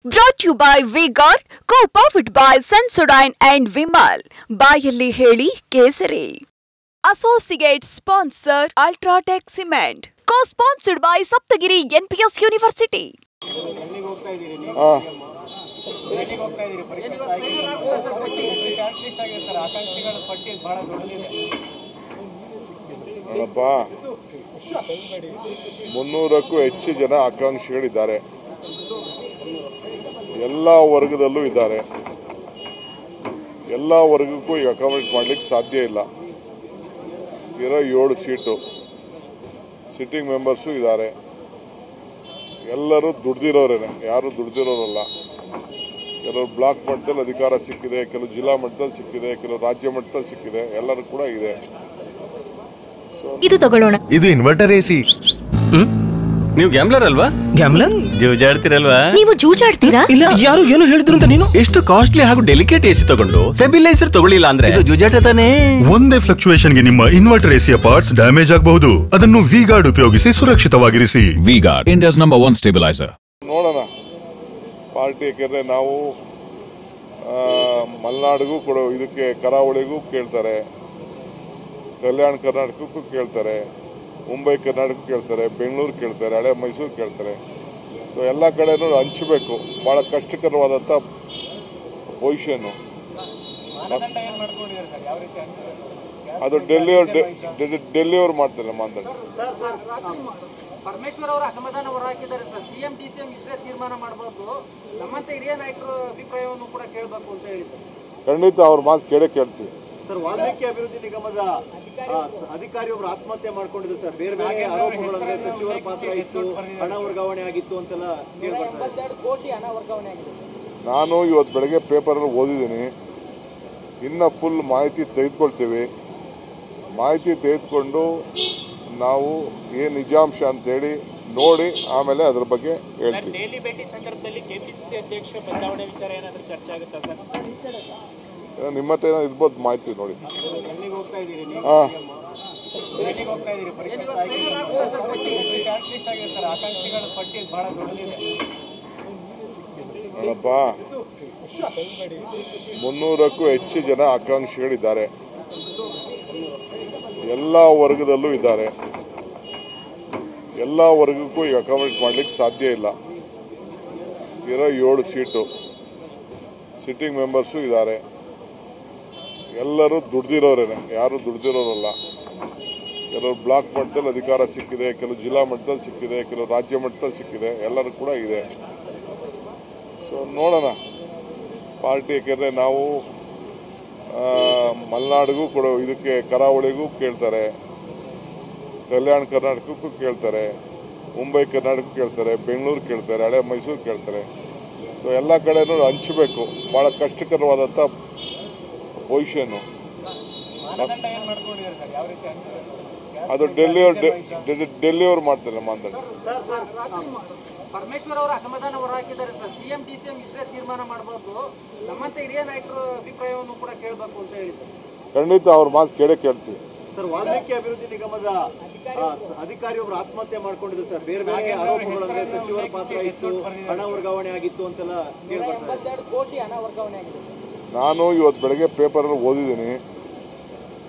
Brought to you by V-Guard, co-powered by Sensodyne and Vimal. ಬಾಯಲ್ಲಿ ಹೇಳಿ ಕೇಸರಿ. Associate sponsor Ultratech Cement. Co-sponsored by Saptagiri NPS University. ನೋಡಪ್ಪ, 300ಕ್ಕೂ ಹೆಚ್ಚು ಜನ ಆಕಾಂಕ್ಷಿಗಳಿದ್ದಾರೆ. ಎಲ್ಲ ವರ್ಗದಲ್ಲೂ ಇದ್ದಾರೆ. ಎಲ್ಲ ವರ್ಗಕ್ಕೂ ಈಗ ಅಕಾಮಡೇಟ್ ಮಾಡಲಿಕ್ಕೆ ಸಾಧ್ಯ ಇಲ್ಲ. ಇರೋ 7 ಸೀಟು ಸಿಟ್ಟಿಂಗ್ ಮೆಂಬರ್ಸು ಇದ್ದಾರೆ. ಎಲ್ಲರೂ ದುಡ್ದಿರೋರೇನೆ, ಯಾರು ದುಡ್ದಿರೋರಲ್ಲ. ಕೆಲವರು ಬ್ಲಾಕ್ ಮಟ್ಟದಲ್ಲಿ ಅಧಿಕಾರ ಸಿಕ್ಕಿದೆ, ಕೆಲವು ಜಿಲ್ಲಾ ಮಟ್ಟದಲ್ಲಿ ಸಿಕ್ಕಿದೆ, ಕೆಲವು ರಾಜ್ಯ ಮಟ್ಟದಲ್ಲಿ ಸಿಕ್ಕಿದೆ, ಎಲ್ಲರೂ ಕೂಡ ಇದೆ. ಇದು ತಗೊಳ್ಳೋಣ. ಇದು ಇನ್ವರ್ಟರ್ ಎಸಿ. ನೀವು ಗ್ಯಾಮ್ಲರ್ ಅಲ್ವಾ? ಗ್ಯಾಮ್ಲರ್ ಜೂಜಾಡ್ತಿರಲ್ವಾ? ನೀವು ಜೂಜಾಡ್ತೀರಾ? ಇಲ್ಲ, ಯಾರು ಏನು ಹೇಳಿದ್ರು ಅಂತ ನೀನು ಎಷ್ಟು ಕಾಸ್ಟ್ಲಿ ಹಾಗೂ ಡೆಲಿಕೇಟ್ ಎಸಿ ತಗೊಂಡು ಸ್ಟೆಬಿಲೈಸರ್ ತಗೊಳ್ಳಿಲ್ಲ ಅಂದ್ರೆ ಇದು ಜೂಜಾಟ ತಾನೇ. ಒಂದೇ ಫ್ಲಕ್ಚುಯೇಷನ್ ಗೆ ನಿಮ್ಮ ಇನ್ವರ್ಟರ್ ಎಸಿಯ ಪಾರ್ಟ್ಸ್ ಡ್ಯಾಮೇಜ್ ಆಗಬಹುದು. ಅದನ್ನು ವಿ-ಗಾರ್ಡ್ ಉಪಯೋಗಿಸಿ ಸುರಕ್ಷಿತವಾಗಿರಿಸಿ. V Guard, India's number 1 stabiliser. ನೋಡೋಣ ಪಾರ್ಟಿ, ಯಾಕೆಂದ್ರೆ ನಾವು ಮಲೆನಾಡಿಗೂ ಕೂಡ ಇದಕ್ಕೆ ಕರಾವಳಿಗೂ ಕೇಳ್ತಾರೆ, ಕಲ್ಯಾಣ ಕರ್ನಾಟಕಕ್ಕೂ ಕೇಳ್ತಾರೆ, ಮುಂಬೈ ಕರ್ನಾಟಕ ಕೇಳ್ತಾರೆ, ಬೆಂಗಳೂರು ಕೇಳ್ತಾರೆ, ಹಳೆ ಮೈಸೂರು ಕೇಳ್ತಾರೆ. ಸೊ ಎಲ್ಲ ಕಡೆನೂ ಹಂಚಬೇಕು. ಭಾಳ ಕಷ್ಟಕರವಾದಂಥ ಪೊಸಿಷನ್ನು. ಅದು ಡೆಲ್ಲಿಯವ್ರು ಮಾಡ್ತಾರೆ ಮಾತನಾಡಿ. ಪರಮೇಶ್ವರ್ ಅವರು ಅಸಮಾಧಾನ ಹೊರಹಾಕಿದ್ದಾರೆ ಸರ್. ಸಿಎಂ ಡಿಸಿಎಂ ಇಷ್ಟೇ ತೀರ್ಮಾನ ಮಾಡಬಹುದು, ನಮ್ಮಂತ ಹಿರಿಯ ನಾಯಕರ ಅಭಿಪ್ರಾಯವನ್ನು ಕೂಡ ಕೇಳಬೇಕು ಅಂತ ಹೇಳಿದ್ದಾರೆ. ಖಂಡಿತ ಅವ್ರ ಮಾತು ಕೇಳ್ತೀವಿ ಸರ್. ವಾಲ್ಮೀಕಿ ಅಭಿವೃದ್ಧಿ ನಿಗಮದ ಅಧಿಕಾರಿಯೊಬ್ಬರು ಆತ್ಮಹತ್ಯೆ ಮಾಡ್ಕೊಂಡಿದ್ರು ಸರ್. ಬೇರೆ ಬೇರೆ ಆರೋಪಗಳಂದ್ರೆ ಸಚಿವರ ಪಾತ್ರ ಇತ್ತು, ಹಣ ವರ್ಗಾವಣೆ ಆಗಿತ್ತು ಅಂತೆಲ್ಲ ಕೇಳ್ಬರ್ತಾರೆ. 82 ಕೋಟಿ ಹಣ ವರ್ಗಾವಣೆ ಆಗಿದೆ. ನಾನು ಇವತ್ತು ಬೆಳಗ್ಗೆ ಪೇಪರಲ್ಲಿ ಓದಿದ್ದೀನಿ. ಇನ್ನು ಫುಲ್ ಮಾಹಿತಿ ತೆಗೆದುಕೊಳ್ತೀವಿ. ಮಾಹಿತಿ ತೆಗೆದುಕೊಂಡು ನಾವು ಏನು ನಿಜಾಂಶ ಅಂತೇಳಿ ನೋಡಿ ಆಮೇಲೆ ಅದ್ರ ಬಗ್ಗೆ ಹೇಳ್ತೀವಿ. ದೆಹಲಿ ಭೇಟಿ ಸಂದರ್ಭದಲ್ಲಿ ಕೆಪಿಸಿಸಿ ಅಧ್ಯಕ್ಷ ಬದಲಾವಣೆ ವಿಚಾರ ಏನಾದರೂ ಚರ್ಚೆ ಆಗುತ್ತಾ ಸರ್? ನಿಮ್ಮ ಹತ್ರ ಏನೋ ಇರ್ಬೋದು ಮಾಹಿತಿ ನೋಡಿ. ನೋಡಪ್ಪ, 300ಕ್ಕೂ ಹೆಚ್ಚು ಜನ ಆಕಾಂಕ್ಷಿಗಳಿದ್ದಾರೆ. ಎಲ್ಲ ವರ್ಗದಲ್ಲೂ ಇದ್ದಾರೆ. ಎಲ್ಲ ವರ್ಗಕ್ಕೂ ಈಗ ಅಕಾಮಡೇಟ್ ಮಾಡಲಿಕ್ಕೆ ಸಾಧ್ಯ ಇಲ್ಲ. ಇರೋ 7 ಸೀಟು ಸಿಟ್ಟಿಂಗ್ ಮೆಂಬರ್ಸು ಇದ್ದಾರೆ. ಎಲ್ಲರೂ ದುಡ್ದಿರೋರೇನೆ, ಯಾರು ದುಡ್ದಿರೋರಲ್ಲ. ಕೆಲವರು ಬ್ಲಾಕ್ ಮಟ್ಟದಲ್ಲಿ ಅಧಿಕಾರ ಸಿಕ್ಕಿದೆ, ಕೆಲವು ಜಿಲ್ಲಾ ಮಟ್ಟದಲ್ಲಿ ಸಿಕ್ಕಿದೆ, ಕೆಲವು ರಾಜ್ಯ ಮಟ್ಟದಲ್ಲಿ ಸಿಕ್ಕಿದೆ, ಎಲ್ಲರೂ ಕೂಡ ಇದೆ. ಸೊ ನೋಡೋಣ ಪಾರ್ಟಿ, ಯಾಕೆಂದರೆ ನಾವು ಮಲೆನಾಡಿಗೂ ಕೂಡ ಇದಕ್ಕೆ ಕರಾವಳಿಗೂ ಕೇಳ್ತಾರೆ, ಕಲ್ಯಾಣ ಕರ್ನಾಟಕಕ್ಕೂ ಕೇಳ್ತಾರೆ, ಮುಂಬೈ ಕರ್ನಾಟಕ ಕೇಳ್ತಾರೆ, ಬೆಂಗಳೂರು ಕೇಳ್ತಾರೆ, ಹಳೆ ಮೈಸೂರು ಕೇಳ್ತಾರೆ. ಸೊ ಎಲ್ಲ ಕಡೆನೂ ಹಂಚಬೇಕು. ಭಾಳ ಕಷ್ಟಕರವಾದಂಥ ಪೊಸಿಷನ್ನು. ಅದು ಡೆಲ್ಲಿಯವ್ರು ಮಾಡ್ತಾರೆ ಮಾತನಾಡಿ. ಪರಮೇಶ್ವರ್ ಅವರು ಅಸಮಾಧಾನ ಹೊರಹಾಕಿದ್ದಾರೆ ಸರ್. ಸಿಎಂ ಡಿಸಿಎಂ ಇಷ್ಟೇ ತೀರ್ಮಾನ ಮಾಡಬಹುದು, ನಮ್ಮಂತ ಹಿರಿಯ ನಾಯಕರ ಅಭಿಪ್ರಾಯವನ್ನು ಕೂಡ ಕೇಳಬೇಕು ಅಂತ ಹೇಳಿದ್ದಾರೆ. ಖಂಡಿತ ಅವ್ರ ಮಾತು ಕೇಳ್ತೀವಿ ಸರ್. ವಾಲ್ಮೀಕಿ ಅಭಿವೃದ್ಧಿ ನಿಗಮದ ಅಧಿಕಾರಿಯೊಬ್ಬರು ಆತ್ಮಹತ್ಯೆ ಮಾಡ್ಕೊಂಡಿದ್ರು ಸರ್. ಬೇರೆ ಬೇರೆ ಆರೋಪಗಳಂದ್ರೆ ಸಚಿವರ ಪಾತ್ರ ಇತ್ತು, ಹಣ ವರ್ಗಾವಣೆ ಆಗಿತ್ತು ಅಂತೆಲ್ಲ ಕೇಳ್ಬರ್ತಾರೆ. 82 ಕೋಟಿ ಹಣ ವರ್ಗಾವಣೆ ಆಗಿದೆ. ನಾನು ಇವತ್ತು ಬೆಳಗ್ಗೆ ಪೇಪರಲ್ಲಿ ಓದಿದ್ದೀನಿ.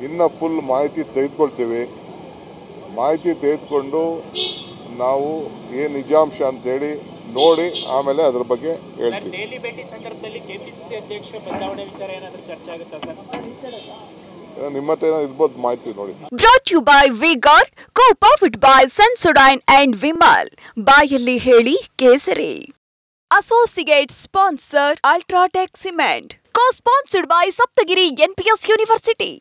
ಇನ್ನು ಫುಲ್ ಮಾಹಿತಿ ತೆಗೆದುಕೊಳ್ತೀವಿ. ಮಾಹಿತಿ ತೆಗೆದುಕೊಂಡು ನಾವು ಏನು ನಿಜಾಂಶ ಅಂತೇಳಿ ನೋಡಿ ಆಮೇಲೆ ಅದ್ರ ಬಗ್ಗೆ ಹೇಳ್ತೀವಿ. ದೆಹಲಿ ಭೇಟಿ ಸಂದರ್ಭದಲ್ಲಿ ಕೆಪಿಸಿಸಿ ಅಧ್ಯಕ್ಷ ಬದಲಾವಣೆ ವಿಚಾರ ಏನಾದರೂ ಚರ್ಚೆ ಆಗುತ್ತಾ ಸರ್? ನಿಮ್ಮ ಹತ್ರ ಏನೋ ಇರ್ಬೋದು ಮಾಹಿತಿ ನೋಡಿ. Brought to you by V-Guard, co-powered by Sensodyne and Vimal. ಬಾಯಲ್ಲಿ ಹೇಳಿ ಕೇಸರಿ. Associate sponsor Ultratech Cement. Co-sponsored by Saptagiri NPS University.